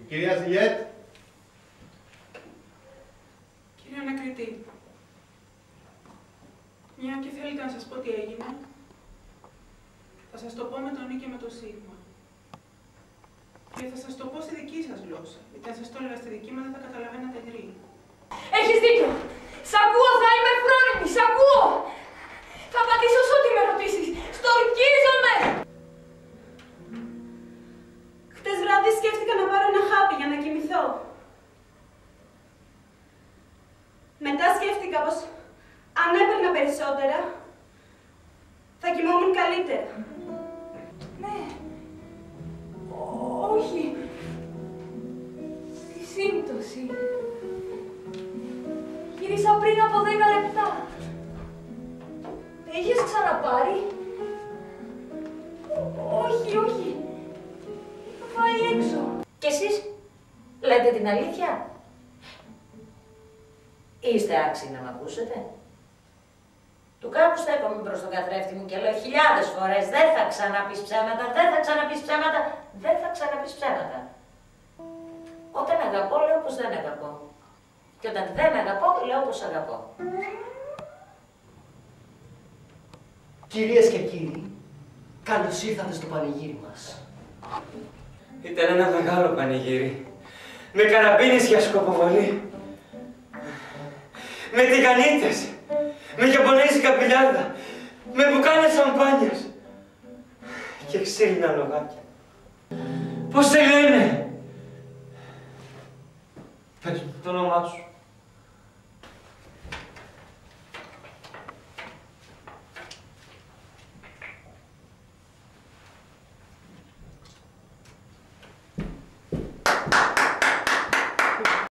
Κυρία Ζιλιέτ. Κύριε Ανακριτή, μια και θέλετε να σας πω τι έγινε, θα σας το πω με τον Ι και με το Σίγμα. Και θα σας το πω στη δική σας γλώσσα, γιατί αν σας το έλεγα στη δική μου δεν θα καταλαβαίνατε γρήγορα. Έχεις δίκιο! Σ' ακούω, θα είμαι φρόνιμη, σ' ακούω! Θα απαντήσω σε ό,τι με ρωτήσεις. Στορκίζομαι! Χτες βράδυ σκέφτηκα να πάρω ένα χάπι για να κοιμηθώ. Μετά σκέφτηκα πως αν έπαιρνα περισσότερα, θα κοιμόμουν καλύτερα. Ναι. Όχι. Τη σύμπτωση. Γύρισα πριν από 10 λεπτά. Έχεις ξαναπάρει? Όχι, όχι. Είχα πάει έξω. Κι εσείς, λέτε την αλήθεια? Είστε άξιοι να μ' ακούσετε? Του κάπου στέκομαι προς τον καθρέφτη μου και λέω χιλιάδες φορές δεν θα ξαναπείς ψέματα, δεν θα ξαναπείς ψέματα, δεν θα ξαναπείς ψέματα. Όταν αγαπώ, λέω πως δεν αγαπώ. Και όταν δεν αγαπώ, λέω πως αγαπώ. Κυρίες και κύριοι, καλώς ήρθατε στο πανηγύρι μας. Ήταν ένα μεγάλο πανηγύρι. Με καραμπίνες για σκοποβολή. Με τηγανίτες. Με γιαπωνέζικα μπιλιάρδα. Με μπουκάλια σαμπάνιας. Και ξύλινα λογάκια. Πώς σε λένε? Πες μου το όνομά σου.